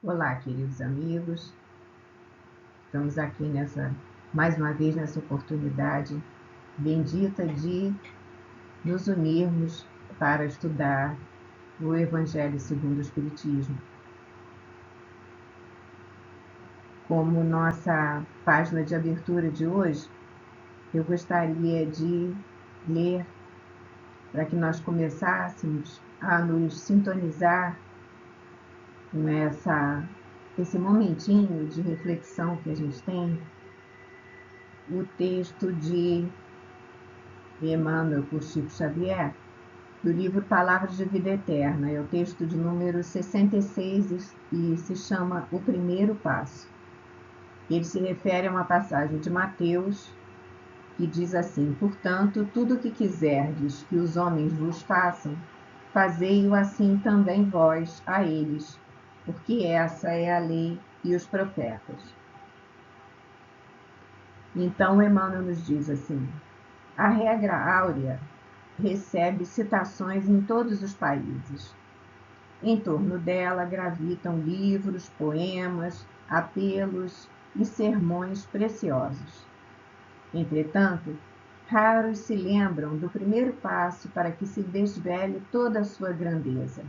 Olá, queridos amigos. Estamos aqui mais uma vez nessa oportunidade bendita de nos unirmos para estudar o Evangelho segundo o Espiritismo. Como nossa página de abertura de hoje, eu gostaria de ler para que nós começássemos a nos sintonizar esse momentinho de reflexão que a gente tem, o texto de Emmanuel por Chico Xavier, do livro Palavras de Vida Eterna. É o texto de número 66 e se chama O Primeiro Passo. Ele se refere a uma passagem de Mateus que diz assim: portanto, tudo o que quiserdes que os homens vos façam, fazei-o assim também vós a eles, porque essa é a lei e os profetas. Então Emmanuel nos diz assim: a regra áurea recebe citações em todos os países. Em torno dela gravitam livros, poemas, apelos e sermões preciosos. Entretanto, raros se lembram do primeiro passo para que se desvele toda a sua grandeza.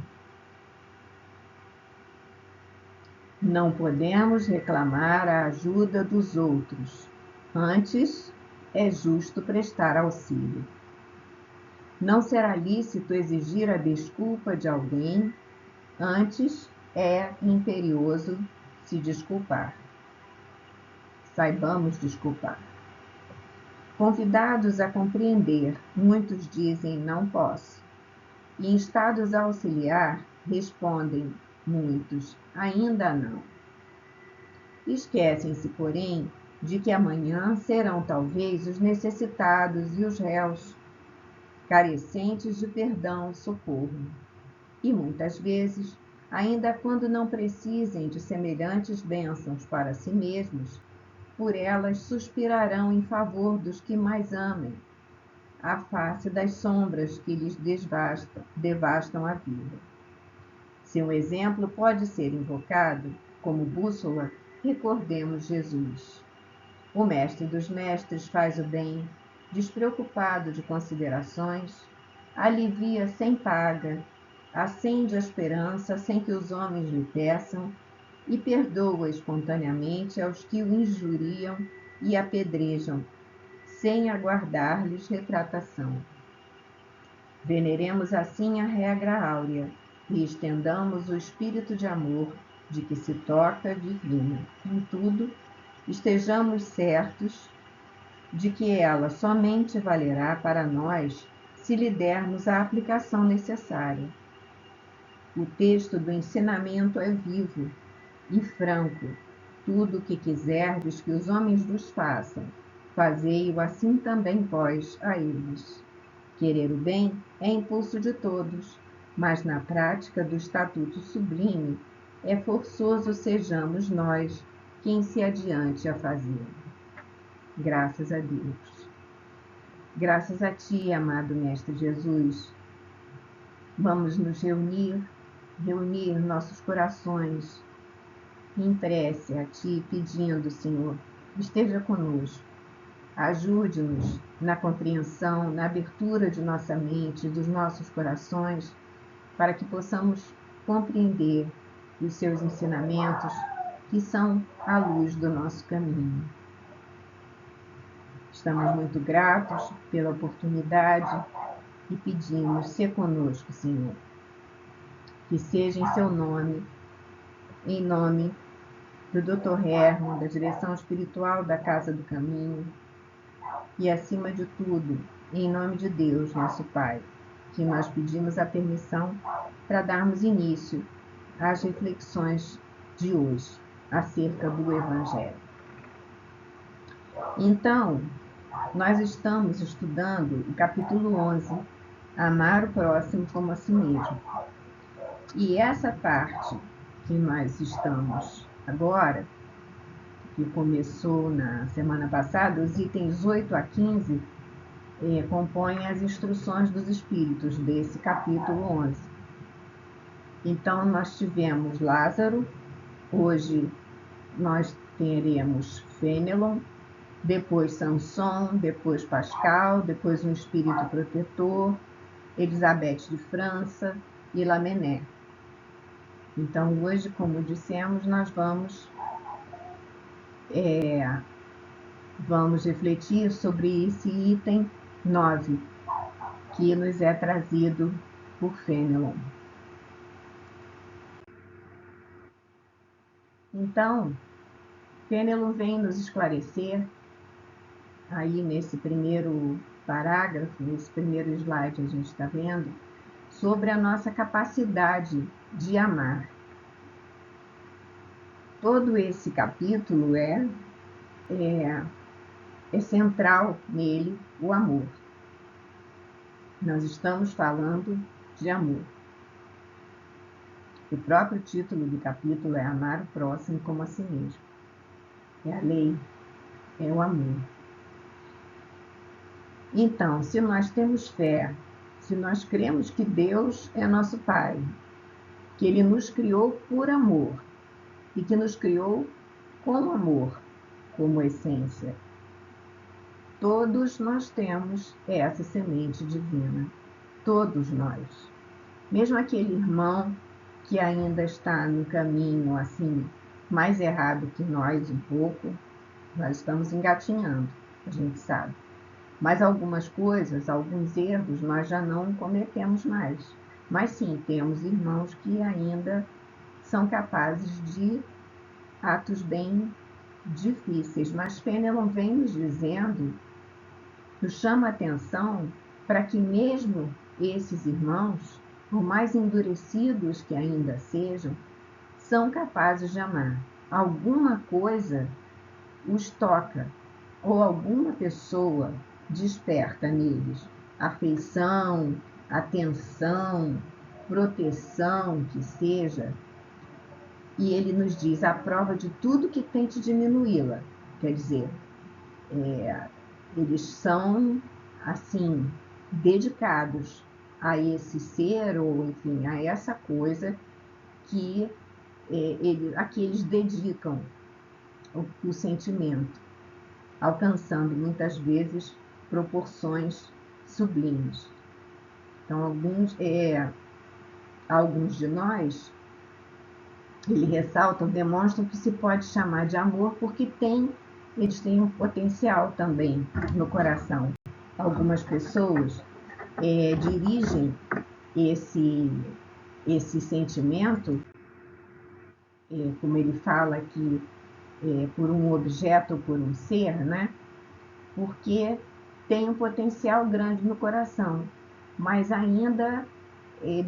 Não podemos reclamar a ajuda dos outros. Antes, é justo prestar auxílio. Não será lícito exigir a desculpa de alguém, antes é imperioso se desculpar. Saibamos desculpar. Convidados a compreender, muitos dizem não posso. E instados a auxiliar, respondem muitos ainda não. Esquecem-se, porém, de que amanhã serão talvez os necessitados e os réus, carecentes de perdão e socorro. E muitas vezes, ainda quando não precisem de semelhantes bênçãos para si mesmos, por elas suspirarão em favor dos que mais amem, à face das sombras que lhes devastam a vida. Se um exemplo pode ser invocado como bússola, recordemos Jesus. O mestre dos mestres faz o bem, despreocupado de considerações, alivia sem paga, acende a esperança sem que os homens lhe peçam e perdoa espontaneamente aos que o injuriam e apedrejam, sem aguardar-lhes retratação. Veneremos assim a regra áurea e estendamos o espírito de amor de que se toca divina. Contudo, estejamos certos de que ela somente valerá para nós se lhe dermos a aplicação necessária. O texto do ensinamento é vivo e franco. Tudo o que quiserdes que os homens vos façam, fazei-o assim também vós a eles. Querer o bem é impulso de todos, mas na prática do estatuto sublime é forçoso sejamos nós quem se adiante a fazê-lo. Graças a Deus. Graças a Ti, amado Mestre Jesus. Vamos nos reunir nossos corações em prece a Ti, pedindo, Senhor, esteja conosco. Ajude-nos na compreensão, na abertura de nossa mente, dos nossos corações, para que possamos compreender os Seus ensinamentos, que são a luz do nosso caminho. Estamos muito gratos pela oportunidade e pedimos, se conosco, Senhor. Que seja em Seu nome, em nome do Dr. Herman, da direção espiritual da Casa do Caminho, e, acima de tudo, em nome de Deus, nosso Pai, que nós pedimos a permissão para darmos início às reflexões de hoje acerca do Evangelho. Então, nós estamos estudando o capítulo 11, Amar o Próximo como a Si Mesmo. E essa parte que nós estamos agora, que começou na semana passada, os itens 8 a 15, compõem as instruções dos Espíritos desse capítulo 11. Então, nós tivemos Lázaro, Hoje nós teremos Fênelon, depois Samson, depois Pascal, depois um espírito protetor, Elizabeth de França e Lamennais. Então, hoje, como dissemos, nós vamos refletir sobre esse item 9, que nos é trazido por Fênelon. Então, Fênelon vem nos esclarecer, aí nesse primeiro parágrafo, nesse primeiro slide a gente está vendo, sobre a nossa capacidade de amar. Todo esse capítulo é central nele o amor. Nós estamos falando de amor. O próprio título do capítulo é Amar o Próximo como a si mesmo. É a lei, é o amor. Então, se nós temos fé, se nós cremos que Deus é nosso Pai, que Ele nos criou por amor e que nos criou com amor como essência, todos nós temos essa semente divina. Todos nós. Mesmo aquele irmão que ainda está no caminho assim mais errado que nós um pouco, nós estamos engatinhando, a gente sabe. Mas algumas coisas, alguns erros, nós já não cometemos mais. Mas sim, temos irmãos que ainda são capazes de atos bem difíceis. Mas Fênelon vem nos dizendo, nos chama a atenção para que mesmo esses irmãos, por mais endurecidos que ainda sejam, são capazes de amar. Alguma coisa os toca, ou alguma pessoa desperta neles afeição, atenção, proteção, que seja, e ele nos diz a prova de tudo que tente diminuí-la. Quer dizer, eles são, assim, dedicados a esse ser, ou enfim, a essa coisa a que eles dedicam o sentimento, alcançando muitas vezes proporções sublimes. Então, alguns de nós, ele ressalta, demonstram que se pode chamar de amor porque eles têm um potencial também no coração. Algumas pessoas dirigem esse sentimento, como ele fala aqui, por um objeto ou por um ser, né? Porque tem um potencial grande no coração, mas ainda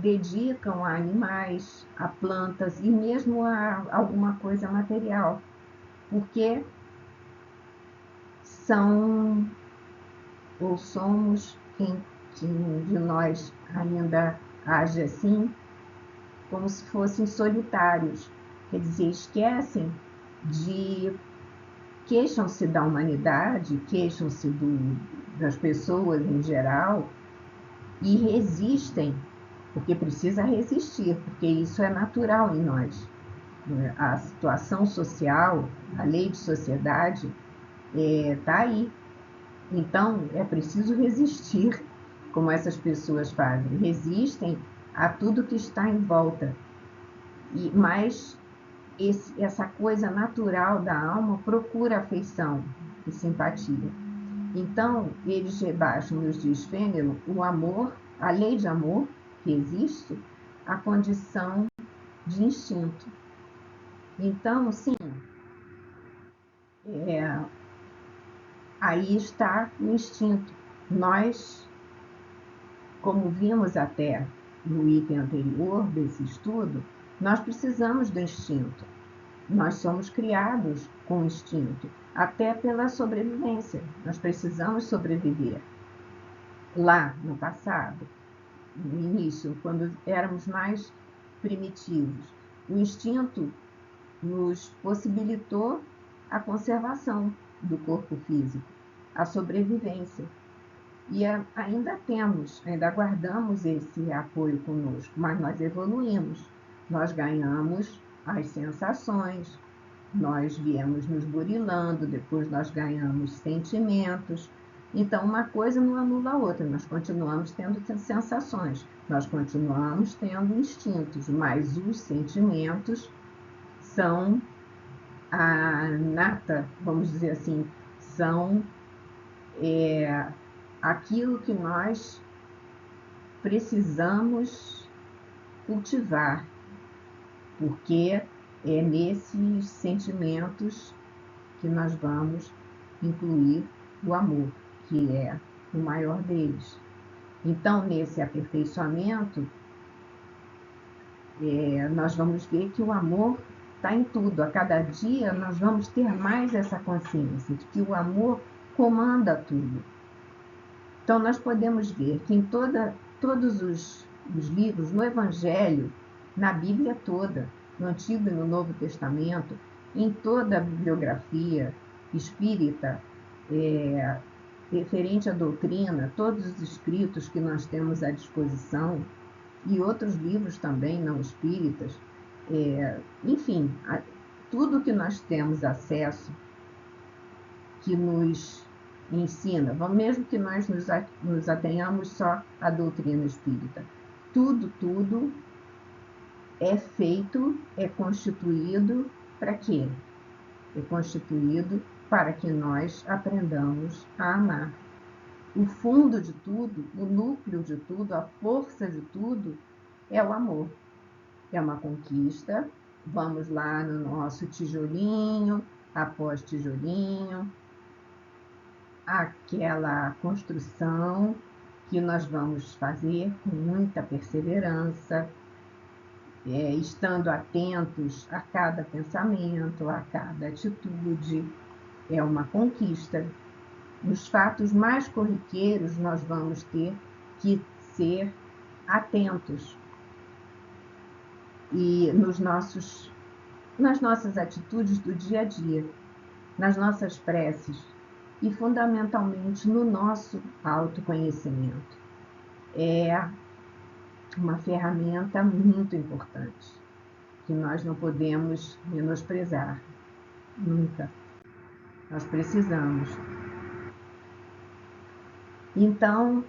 dedicam a animais, a plantas e mesmo a alguma coisa material, porque são ou somos quem de nós ainda age assim, como se fossem solitários, quer dizer, esquecem queixam-se da humanidade, queixam-se das pessoas em geral e resistem, porque precisa resistir, porque isso é natural em nós. A situação social, a lei de sociedade está aí. Então, é preciso resistir, como essas pessoas fazem. Resistem a tudo que está em volta. Mas essa coisa natural da alma procura afeição e simpatia. Então, eles rebaixam, nos diz Fênelon, o amor, a lei de amor que existe, a condição de instinto. Então, sim, aí está o instinto. Nós, como vimos até no item anterior desse estudo, nós precisamos do instinto. Nós somos criados com instinto, até pela sobrevivência. Nós precisamos sobreviver. Lá no passado, no início, quando éramos mais primitivos, o instinto nos possibilitou a conservação do corpo físico, a sobrevivência. E ainda guardamos esse apoio conosco, mas nós evoluímos, nós ganhamos as sensações, nós viemos nos burilando, depois nós ganhamos sentimentos. Então, uma coisa não anula a outra, nós continuamos tendo sensações, nós continuamos tendo instintos, mas os sentimentos são a nata, vamos dizer assim, são aquilo que nós precisamos cultivar, porque é nesses sentimentos que nós vamos incluir o amor, que é o maior deles. Então, nesse aperfeiçoamento, nós vamos ver que o amor está em tudo. A cada dia nós vamos ter mais essa consciência de que o amor comanda tudo. Então, nós podemos ver que em todos os livros, no Evangelho, na Bíblia toda, no Antigo e no Novo Testamento, em toda a bibliografia espírita, referente à doutrina, todos os escritos que nós temos à disposição, e outros livros também não espíritas, enfim, tudo que nós temos acesso, que nos ensina, mesmo que nós nos atenhamos só à doutrina espírita, tudo é feito, é constituído para quê? É constituído para que nós aprendamos a amar. O fundo de tudo, o núcleo de tudo, a força de tudo é o amor. É uma conquista. Vamos lá no nosso tijolinho, após tijolinho, aquela construção que nós vamos fazer com muita perseverança, estando atentos a cada pensamento, a cada atitude. É uma conquista. Nos fatos mais corriqueiros, nós vamos ter que ser atentos. E nas nossas atitudes do dia a dia, nas nossas preces e, fundamentalmente, no nosso autoconhecimento. É uma ferramenta muito importante, que nós não podemos menosprezar, nunca. Nós precisamos. Então,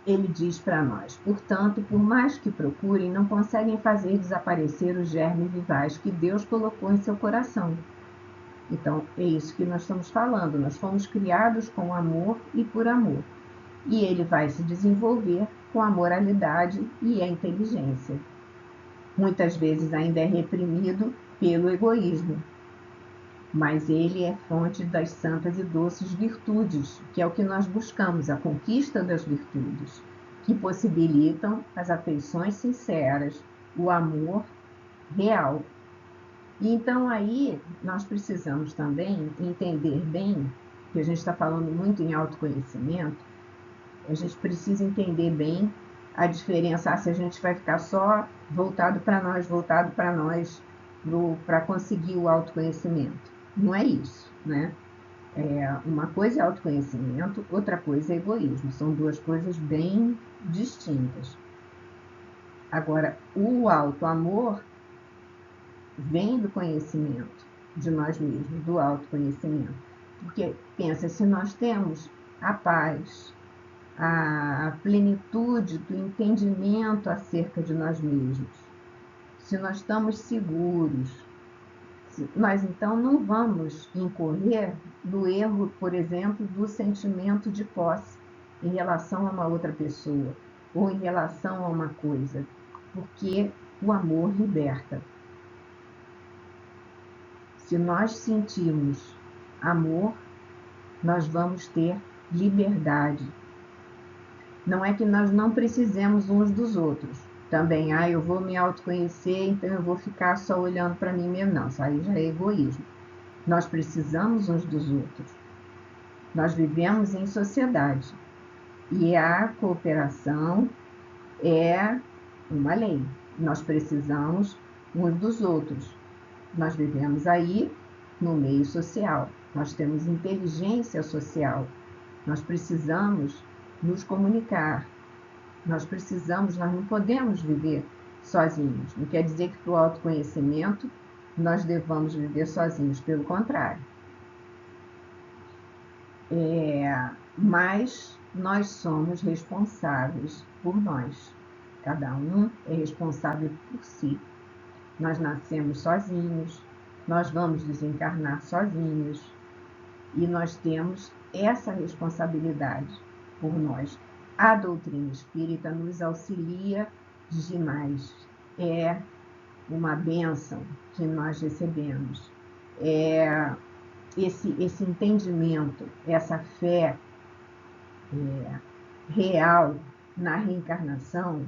ele diz para nós: portanto, por mais que procurem, não conseguem fazer desaparecer os germes vivais que Deus colocou em seu coração. Então, é isso que nós estamos falando. Nós fomos criados com amor e por amor. E ele vai se desenvolver com a moralidade e a inteligência. Muitas vezes ainda é reprimido pelo egoísmo, mas ele é fonte das santas e doces virtudes, que é o que nós buscamos, a conquista das virtudes, que possibilitam as afeições sinceras, o amor real. E então aí nós precisamos também entender bem, que a gente está falando muito em autoconhecimento, a gente precisa entender bem a diferença, se a gente vai ficar só voltado para nós, para conseguir o autoconhecimento. Não é isso, né? Uma coisa é autoconhecimento, outra coisa é egoísmo. São duas coisas bem distintas. Agora, o auto-amor vem do conhecimento de nós mesmos, do autoconhecimento. Porque, pensa, se nós temos a paz, a plenitude do entendimento acerca de nós mesmos, se nós estamos seguros, nós então não vamos incorrer no erro, por exemplo, do sentimento de posse em relação a uma outra pessoa ou em relação a uma coisa, porque o amor liberta. Se nós sentirmos amor, nós vamos ter liberdade. Não é que nós não precisemos uns dos outros. Também, eu vou me autoconhecer, então eu vou ficar só olhando para mim mesmo. Não, isso aí já é egoísmo. Nós precisamos uns dos outros. Nós vivemos em sociedade. E a cooperação é uma lei. Nós precisamos uns dos outros. Nós vivemos aí no meio social. Nós temos inteligência social. Nós precisamos nos comunicar. Nós não podemos viver sozinhos. Não quer dizer que para o autoconhecimento nós devamos viver sozinhos, pelo contrário. Mas nós somos responsáveis por nós. Cada um é responsável por si. Nós nascemos sozinhos, nós vamos desencarnar sozinhos e nós temos essa responsabilidade por nós. A doutrina espírita nos auxilia demais. É uma bênção que nós recebemos. Esse entendimento, essa fé real na reencarnação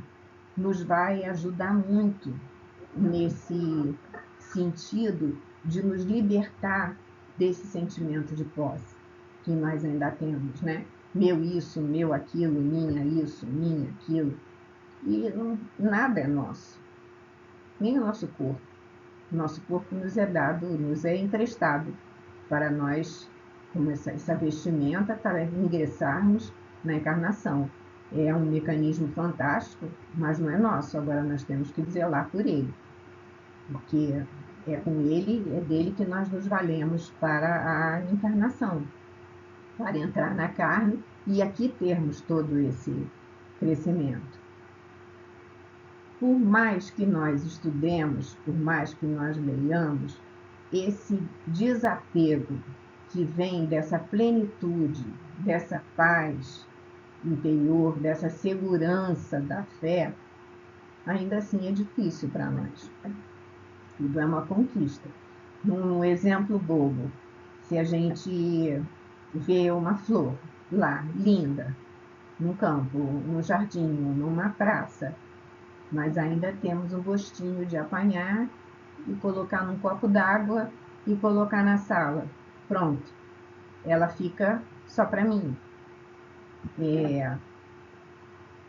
nos vai ajudar muito nesse sentido de nos libertar desse sentimento de posse que nós ainda temos, né? Meu isso, meu aquilo, minha isso, minha aquilo. E nada é nosso, nem o nosso corpo. Nosso corpo nos é dado, nos é emprestado para nós, como essa vestimenta, para ingressarmos na encarnação. É um mecanismo fantástico, mas não é nosso. Agora nós temos que zelar por ele, porque é com ele, é dele que nós nos valemos para a encarnação, para entrar na carne e aqui termos todo esse crescimento. Por mais que nós estudemos, por mais que nós leiamos, esse desapego que vem dessa plenitude, dessa paz interior, dessa segurança da fé, ainda assim é difícil para nós. Tudo é uma conquista. Um exemplo bobo, se a gente vê uma flor lá, linda, no campo, no jardim, numa praça, mas ainda temos o gostinho de apanhar e colocar num copo d'água e colocar na sala. Pronto, ela fica só para mim.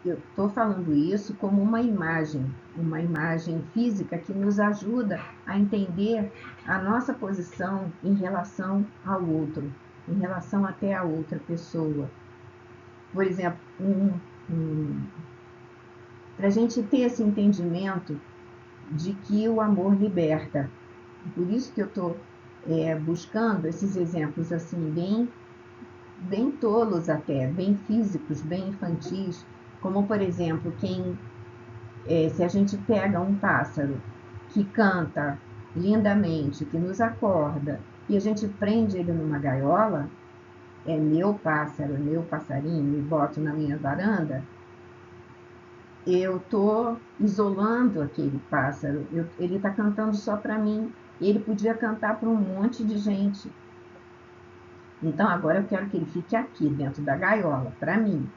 Eu estou falando isso como uma imagem física que nos ajuda a entender a nossa posição em relação ao outro, em relação até a outra pessoa. Por exemplo, para a gente ter esse entendimento de que o amor liberta. Por isso que eu estou buscando esses exemplos assim, bem tolos até, bem físicos, bem infantis, como por exemplo, se a gente pega um pássaro que canta lindamente, que nos acorda, e a gente prende ele numa gaiola, é meu pássaro, meu passarinho, e boto na minha varanda, eu estou isolando aquele pássaro, ele está cantando só para mim, ele podia cantar para um monte de gente. Então agora eu quero que ele fique aqui, dentro da gaiola, para mim.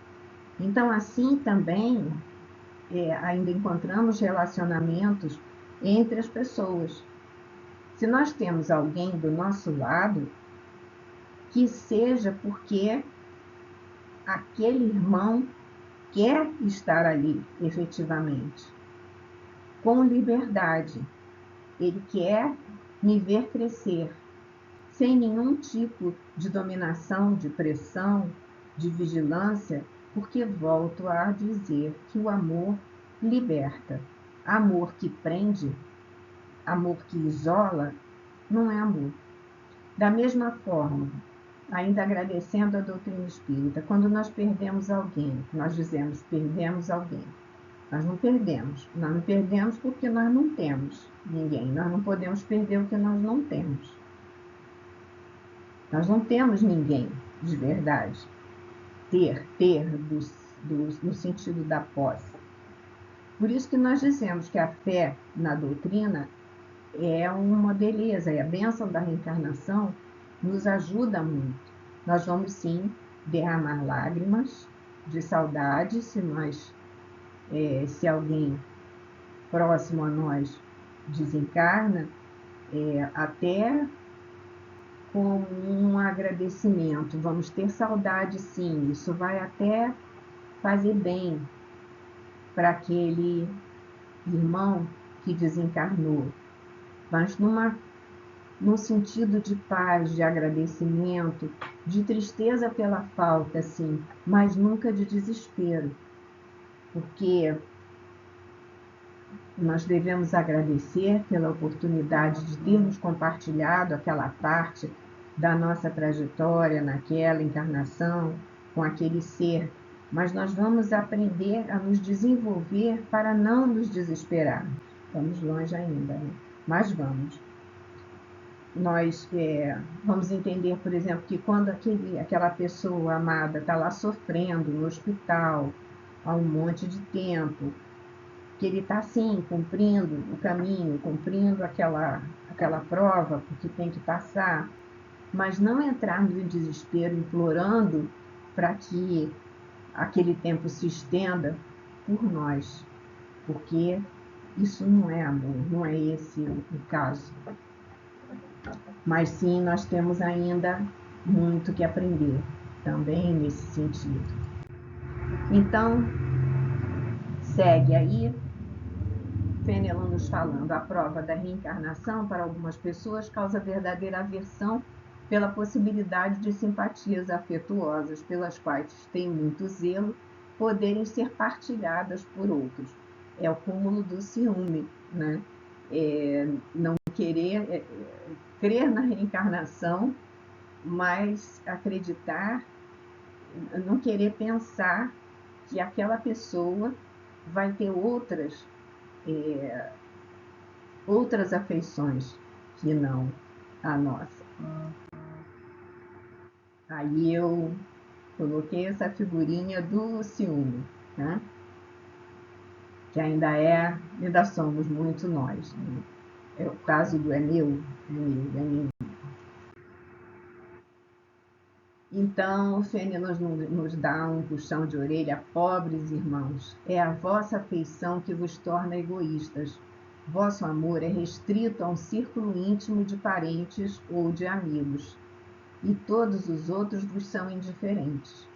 Então assim também ainda encontramos relacionamentos entre as pessoas. Se nós temos alguém do nosso lado, que seja porque aquele irmão quer estar ali efetivamente, com liberdade. Ele quer me ver crescer, sem nenhum tipo de dominação, de pressão, de vigilância, porque volto a dizer que o amor liberta. Amor que prende, amor que isola, não é amor. Da mesma forma, ainda agradecendo a doutrina espírita, quando nós perdemos alguém, nós dizemos perdemos alguém. Nós não perdemos porque nós não temos ninguém, nós não podemos perder o que nós não temos. Nós não temos ninguém de verdade. Ter no sentido da posse. Por isso que nós dizemos que a fé na doutrina é uma beleza, e a bênção da reencarnação nos ajuda muito. Nós vamos sim derramar lágrimas de saudade se alguém próximo a nós desencarna, até com um agradecimento. Vamos ter saudade sim, isso vai até fazer bem para aquele irmão que desencarnou, mas num sentido de paz, de agradecimento, de tristeza pela falta, sim, mas nunca de desespero, porque Nós devemos agradecer pela oportunidade de termos compartilhado aquela parte da nossa trajetória naquela encarnação com aquele ser, mas nós vamos aprender a nos desenvolver para não nos desesperar. Vamos longe ainda, né? Mas vamos. Nós vamos entender, por exemplo, que quando aquela pessoa amada está lá sofrendo no hospital há um monte de tempo, que ele está, sim, cumprindo o caminho, cumprindo aquela prova, porque tem que passar, mas não entrarmos em desespero, implorando para que aquele tempo se estenda por nós, porque isso não é amor, não é esse o caso. Mas sim, nós temos ainda muito que aprender também nesse sentido. Então, segue aí Fenelon nos falando: a prova da reencarnação para algumas pessoas causa verdadeira aversão pela possibilidade de simpatias afetuosas, pelas quais têm muito zelo, poderem ser partilhadas por outros. É o cúmulo do ciúme, né? Não querer, crer na reencarnação, mas acreditar, não querer pensar que aquela pessoa vai ter outras afeições que não a nossa. Aí eu coloquei essa figurinha do ciúme, né? Que ainda somos muito nós, né? É o caso do é meu. Então, o Fênelon nos dá um puxão de orelha: pobres irmãos, é a vossa afeição que vos torna egoístas. Vosso amor é restrito a um círculo íntimo de parentes ou de amigos, e todos os outros vos são indiferentes.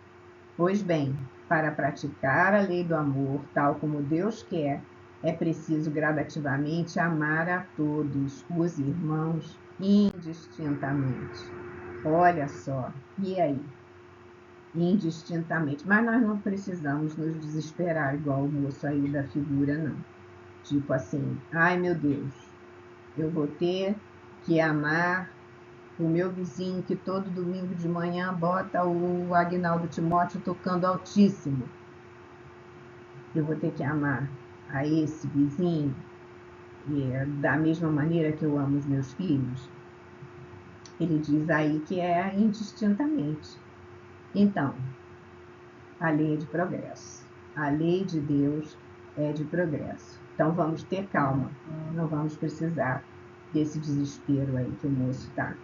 Pois bem, para praticar a lei do amor, tal como Deus quer, é preciso gradativamente amar a todos os irmãos indistintamente. Olha só, e aí? Indistintamente. Mas nós não precisamos nos desesperar igual o moço aí da figura, não. Tipo assim, ai meu Deus, eu vou ter que amar o meu vizinho que todo domingo de manhã bota o Agnaldo Timóteo tocando altíssimo. Eu vou ter que amar a esse vizinho da mesma maneira que eu amo os meus filhos. Ele diz aí que é indistintamente. Então, a lei é de progresso. A lei de Deus é de progresso. Então vamos ter calma. Não vamos precisar desse desespero aí que o moço está.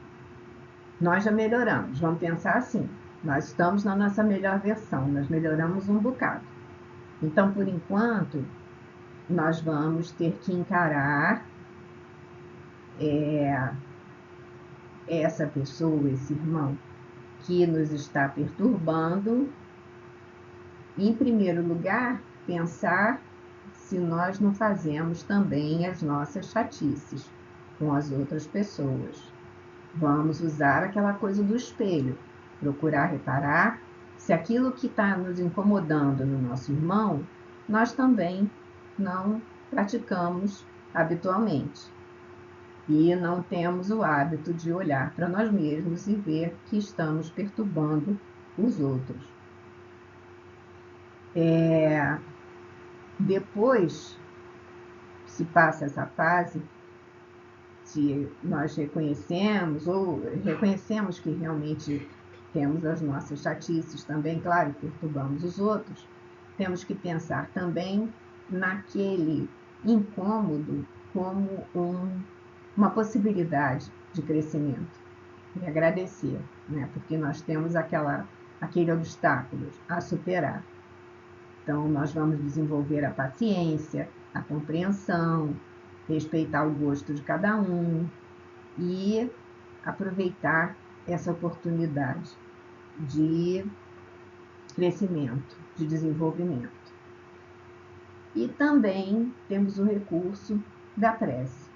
Nós já melhoramos. Vamos pensar assim. Nós estamos na nossa melhor versão. Nós melhoramos um bocado. Então, por enquanto, nós vamos ter que encarar essa pessoa, esse irmão, que nos está perturbando. Em primeiro lugar, pensar se nós não fazemos também as nossas chatices com as outras pessoas. Vamos usar aquela coisa do espelho, procurar reparar se aquilo que está nos incomodando no nosso irmão, nós também não praticamos habitualmente. E não temos o hábito de olhar para nós mesmos e ver que estamos perturbando os outros. Depois se passa essa fase, se nós reconhecemos que realmente temos as nossas chatices também, claro, perturbamos os outros, temos que pensar também naquele incômodo como uma possibilidade de crescimento e agradecer, né? Porque nós temos aquele obstáculo a superar. Então, nós vamos desenvolver a paciência, a compreensão, respeitar o gosto de cada um e aproveitar essa oportunidade de crescimento, de desenvolvimento. E também temos o recurso da prece,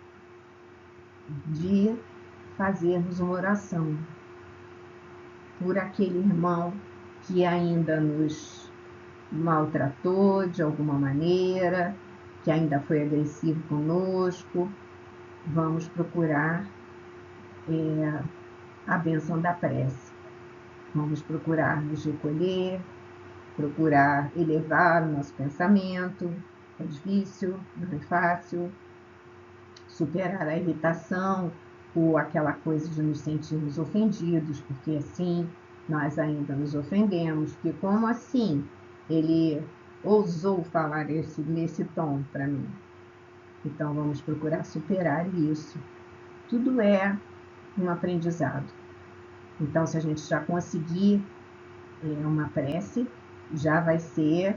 de fazermos uma oração por aquele irmão que ainda nos maltratou de alguma maneira, que ainda foi agressivo conosco, vamos procurar a bênção da prece. Vamos procurar nos recolher, procurar elevar o nosso pensamento. É difícil, não é fácil. Superar a irritação ou aquela coisa de nos sentirmos ofendidos, porque assim nós ainda nos ofendemos, porque como assim ele ousou falar nesse tom para mim? Então vamos procurar superar isso. Tudo é um aprendizado. Então, se a gente já conseguir uma prece, já vai ser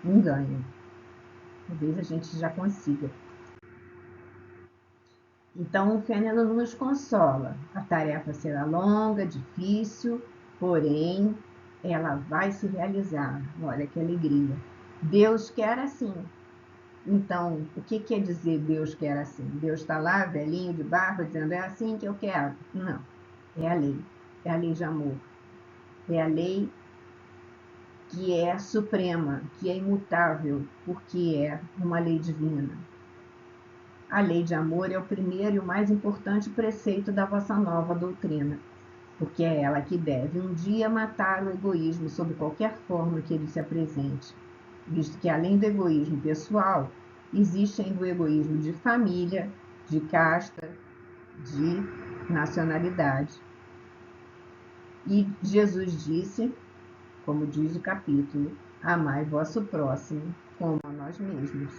um ganho. Talvez a gente já consiga. Então, o Fênelon nos consola. A tarefa será longa, difícil, porém, ela vai se realizar. Olha que alegria. Deus quer assim. Então, o que quer dizer Deus quer assim? Deus está lá, velhinho de barba, dizendo, é assim que eu quero. Não, é a lei. É a lei de amor. É a lei que é suprema, que é imutável, porque é uma lei divina. A lei de amor é o primeiro e o mais importante preceito da vossa nova doutrina, porque é ela que deve um dia matar o egoísmo sob qualquer forma que ele se apresente, visto que além do egoísmo pessoal, existe ainda o egoísmo de família, de casta, de nacionalidade. E Jesus disse, como diz o capítulo, amai vosso próximo como a nós mesmos.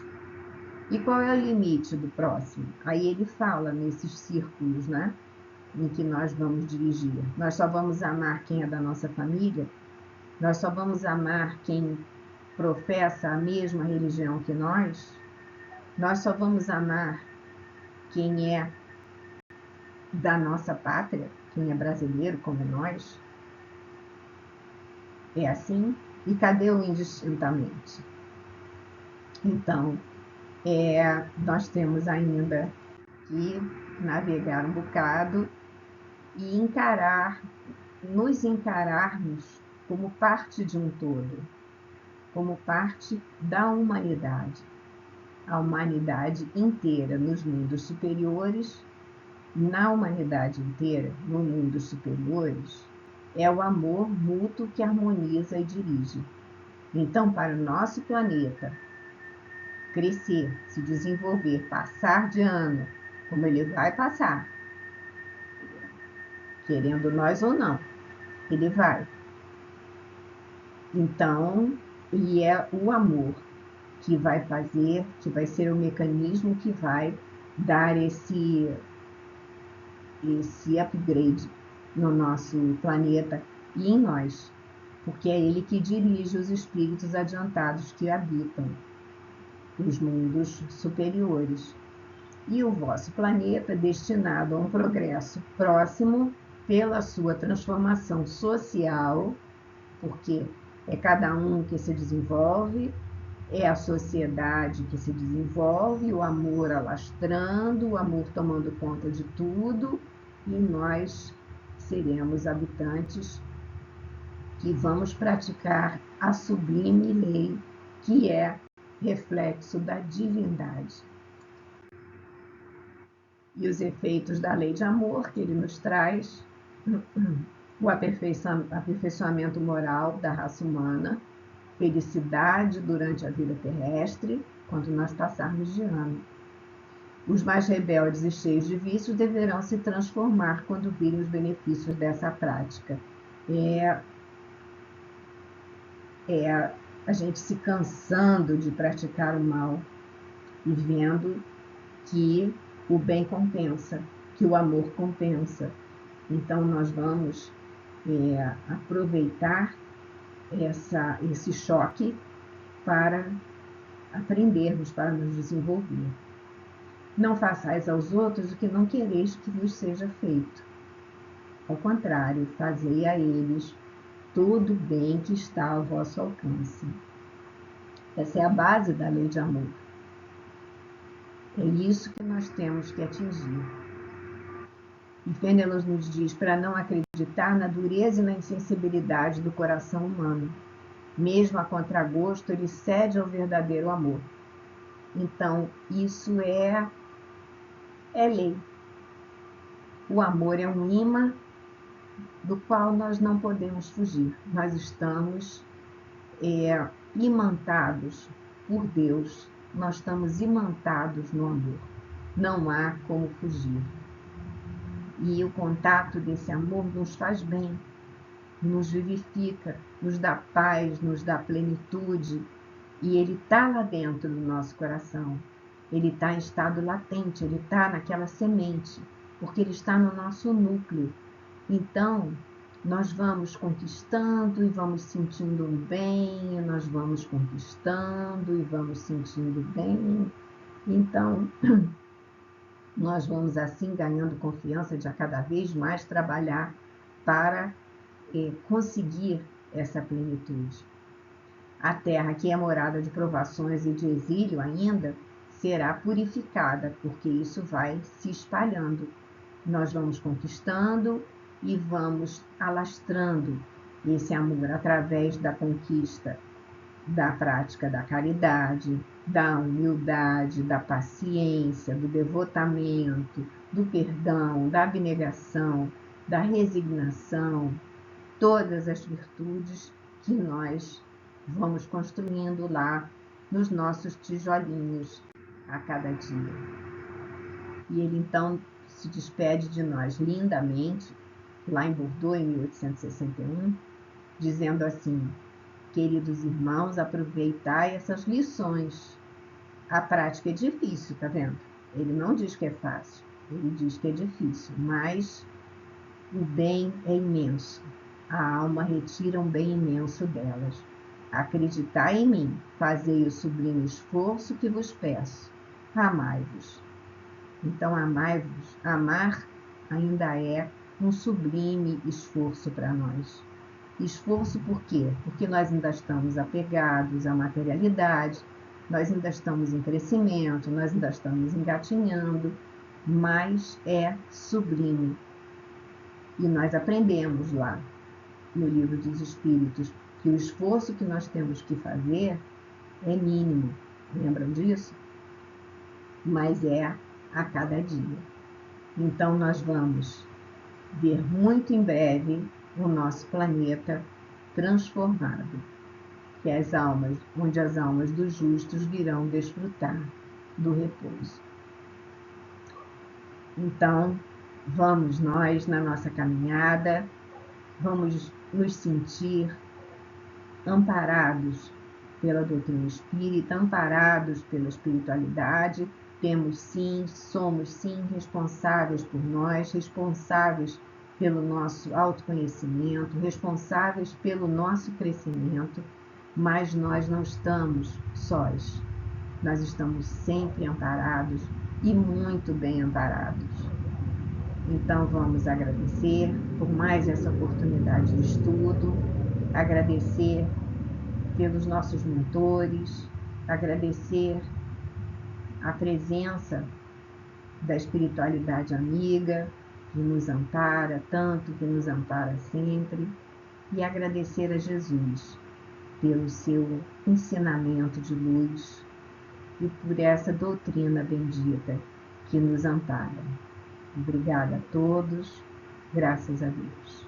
E qual é o limite do próximo? Aí ele fala nesses círculos, né, em que nós vamos dirigir. Nós só vamos amar quem é da nossa família? Nós só vamos amar quem professa a mesma religião que nós? Nós só vamos amar quem é da nossa pátria, quem é brasileiro como nós? É assim? E cadê o indistintamente? Então, nós temos ainda que navegar um bocado e nos encararmos como parte de um todo, como parte da humanidade. A humanidade inteira nos mundos superiores, na humanidade inteira, nos mundos superiores, é o amor mútuo que harmoniza e dirige. Então, para o nosso planeta crescer, se desenvolver, passar de ano, como ele vai passar, querendo nós ou não, ele vai. Então, e é o amor que vai fazer, que vai ser o mecanismo que vai dar esse upgrade no nosso planeta e em nós, porque é ele que dirige os espíritos adiantados que habitam os mundos superiores. E o vosso planeta é destinado a um progresso próximo pela sua transformação social, porque é cada um que se desenvolve, é a sociedade que se desenvolve, o amor alastrando, o amor tomando conta de tudo, e nós seremos habitantes que vamos praticar a sublime lei, que é reflexo da divindade. E os efeitos da lei de amor que ele nos traz, o aperfeiçoamento moral da raça humana, felicidade durante a vida terrestre, quando nós passarmos de ano. Os mais rebeldes e cheios de vícios deverão se transformar quando virem os benefícios dessa prática. A gente se cansando de praticar o mal e vendo que o bem compensa, que o amor compensa. Então, nós vamos aproveitar esse choque para aprendermos, para nos desenvolver. Não façais aos outros o que não quereis que vos seja feito. Ao contrário, fazei a eles todo o bem que está ao vosso alcance. Essa é a base da lei de amor. É isso que nós temos que atingir. E Fênelon nos diz para não acreditar na dureza e na insensibilidade do coração humano. Mesmo a contragosto, ele cede ao verdadeiro amor. Então, isso é lei. O amor é um imã do qual nós não podemos fugir. Nós estamos imantados por Deus, nós estamos imantados no amor. Não há como fugir. E o contato desse amor nos faz bem, nos vivifica, nos dá paz, nos dá plenitude. E ele está lá dentro do nosso coração. Ele está em estado latente, ele está naquela semente, porque ele está no nosso núcleo. Então, nós vamos conquistando e vamos sentindo bem, nós vamos conquistando e vamos sentindo bem. Então, nós vamos assim ganhando confiança de a cada vez mais trabalhar para conseguir essa plenitude. A terra, que é morada de provações e de exílio ainda, será purificada, porque isso vai se espalhando. Nós vamos conquistando e vamos alastrando esse amor através da conquista, da prática da caridade, da humildade, da paciência, do devotamento, do perdão, da abnegação, da resignação, todas as virtudes que nós vamos construindo lá nos nossos tijolinhos a cada dia. E ele então se despede de nós lindamente, lá em Bordeaux, em 1861, dizendo assim: queridos irmãos, aproveitai essas lições. A prática é difícil, tá vendo? Ele não diz que é fácil, ele diz que é difícil, mas o bem é imenso. A alma retira um bem imenso delas. Acreditai em mim, fazei o sublime esforço que vos peço. Amai-vos. Então, amai-vos. Amar ainda é um sublime esforço para nós. Esforço por quê? Porque nós ainda estamos apegados à materialidade, nós ainda estamos em crescimento, nós ainda estamos engatinhando, mas é sublime. E nós aprendemos lá, no Livro dos Espíritos, que o esforço que nós temos que fazer é mínimo. Lembram disso? Mas é a cada dia. Então nós vamos ver muito em breve o nosso planeta transformado, que as almas, onde as almas dos justos virão desfrutar do repouso. Então, vamos nós na nossa caminhada, vamos nos sentir amparados pela doutrina espírita, amparados pela espiritualidade. Temos sim, somos sim responsáveis por nós, responsáveis pelo nosso autoconhecimento, responsáveis pelo nosso crescimento, mas nós não estamos sós. Nós estamos sempre amparados e muito bem amparados. Então vamos agradecer por mais essa oportunidade de estudo, agradecer pelos nossos mentores, agradecer a presença da espiritualidade amiga, que nos ampara tanto, que nos ampara sempre, e agradecer a Jesus pelo seu ensinamento de luz e por essa doutrina bendita que nos ampara. Obrigada a todos, graças a Deus.